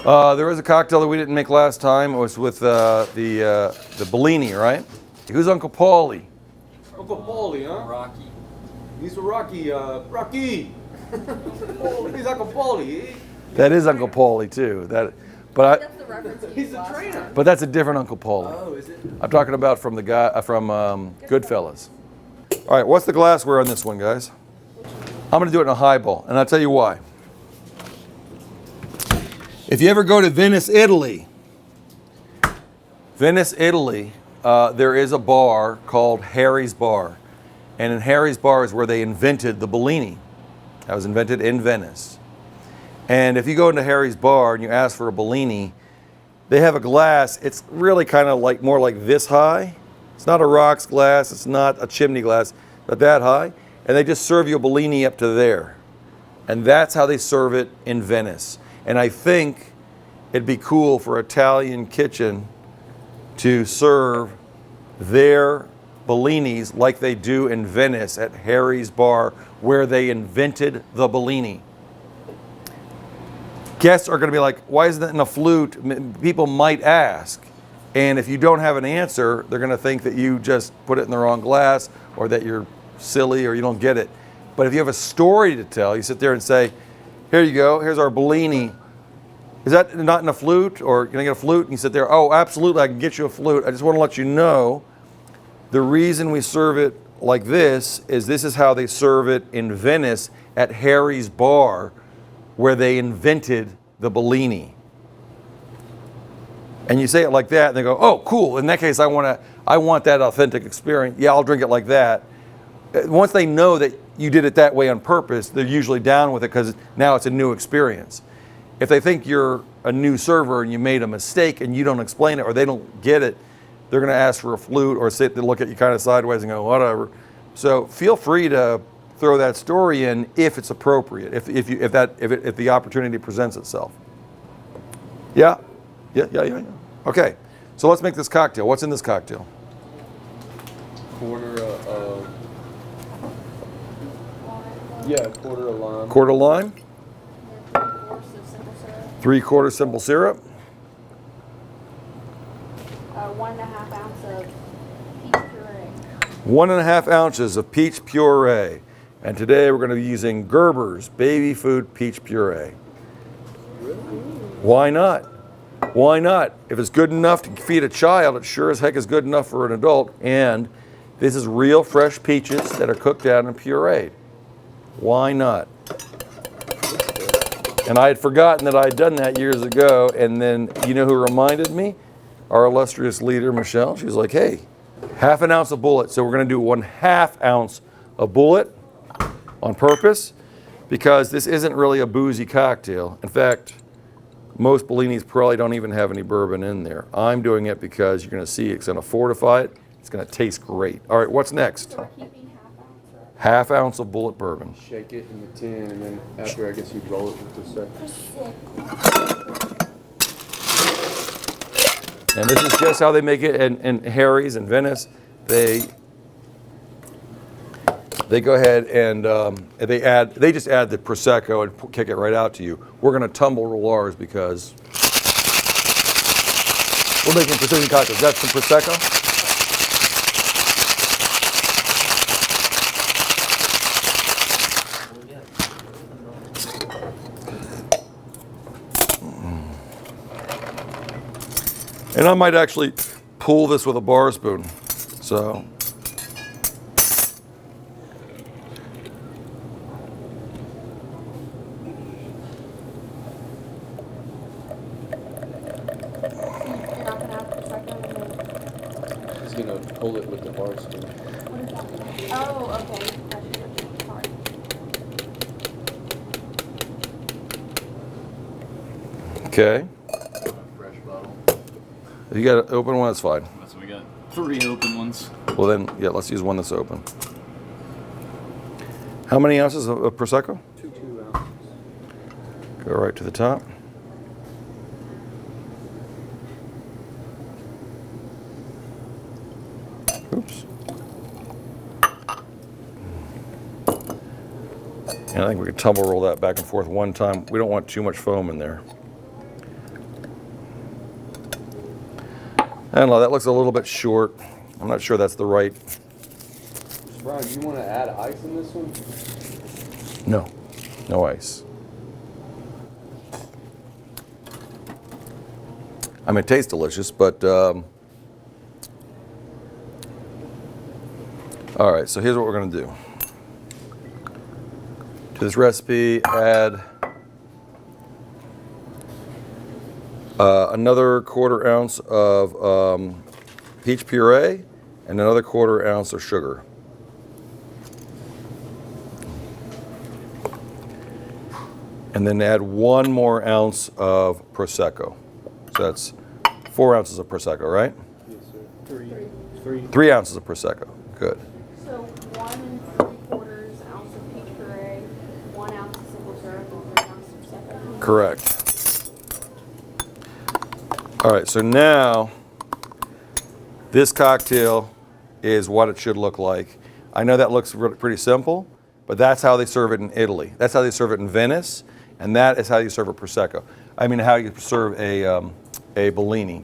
There was a cocktail that we didn't make last time. It was with the Belini, right? Who's Uncle Paulie? Uncle Paulie, huh? Rocky. He's a Rocky. Rocky. He's Uncle Paulie. That is Uncle Paulie too. That's the reference you He's used the last trainer. time. But that's a different Uncle Paulie. Oh, is it? I'm talking about from the guy from Goodfellas. All right, what's the glassware on this one, guys? I'm going to do it in a highball, and I'll tell you why. If you ever go to Venice, Italy, there is a bar called Harry's Bar. And in Harry's Bar is where they invented the Bellini. That was invented in Venice. And if you go into Harry's Bar and you ask for a Bellini, they have a glass. It's really kind of like more like this high. It's not a rocks glass. It's not a chimney glass, but that high. And they just serve you a Bellini up to there. And that's how they serve it in Venice. And I think it'd be cool for Italian kitchen to serve their Bellinis like they do in Venice at Harry's Bar, where they invented the Bellini. Guests are going to be like, why isn't that in a flute? People might ask. And if you don't have an answer, they're going to think that you just put it in the wrong glass or that you're silly or you don't get it. But if you have a story to tell, you sit there and say, here you go, here's our Bellini. Is that not in a flute? Or can I get a flute? And you sit there, oh, absolutely, I can get you a flute. I just want to let you know the reason we serve it like this is how they serve it in Venice at Harry's Bar, where they invented the Bellini. And you say it like that, and they go, oh, cool. In that case, I want that authentic experience. Yeah, I'll drink it like that. Once they know that you did it that way on purpose, they're usually down with it because now it's a new experience. If they think you're a new server and you made a mistake and you don't explain it or they don't get it, they're going to ask for a flute or sit and look at you kind of sideways and go, whatever. So feel free to throw that story in if it's appropriate, if the opportunity presents itself. Yeah? Yeah. Okay, so let's make this cocktail. What's in this cocktail? Quarter of lime. Quarter lime, 3/4 of simple syrup. 3/4 simple syrup, 1.5 ounce of peach puree. 1.5 ounces of peach puree. And today we're going to be using Gerber's baby food peach puree. Why not? Why not? If it's good enough to feed a child, it sure as heck is good enough for an adult. And this is real fresh peaches that are cooked down and pureed. Why not? And I had forgotten that I had done that years ago. And then, you know who reminded me? Our illustrious leader, Michelle. She's like, hey, 1/2 ounce of bullet. So we're going to do 1/2 ounce of bullet on purpose because this isn't really a boozy cocktail. In fact, most Bellinis probably don't even have any bourbon in there. I'm doing it because you're going to see it's going to fortify it. It's going to taste great. All right, what's next? So we're keeping 1/2 ounce. 1/2 ounce of bullet bourbon. Shake it in the tin, and then after, I guess you roll it with the And this is just how they make it in Harry's in Venice. They go ahead and they just add the Prosecco and kick it right out to you. We're going to tumble roll ours because we're making precision cocktails. That's some Prosecco. And I might actually pull this with a bar spoon. So. You're not gonna have Prosecco in there. He's gonna pull it with the bar spoon. What is that? Oh, okay. Sorry. Okay. Fresh bottle. If you got an open one, that's fine. So we got 3 open ones. Well then, yeah, let's use one that's open. How many ounces of Prosecco? 2 ounces. Go right to the top. Oops. And I think we can tumble roll that back and forth one time. We don't want too much foam in there. I don't know, that looks a little bit short. I'm not sure that's the right. Brian, do you want to add ice in this one? No, no ice. I mean, it tastes delicious, but all right, so here's what we're gonna do. To this recipe, add another 1/4 ounce of peach puree and another 1/4 ounce of sugar. And then add 1 more ounce of Prosecco. So that's 4 ounces of Prosecco, right? Yes, sir. 3 ounces of Prosecco, good. So 1 3/4 ounce of peach puree, 1 ounce of simple syrup, and 3 ounces of Prosecco. Correct. All right, so now this cocktail is what it should look like. I know that looks pretty simple, but that's how they serve it in Italy. That's how they serve it in Venice, and that is how you serve a Prosecco. I mean, how you serve a Belini.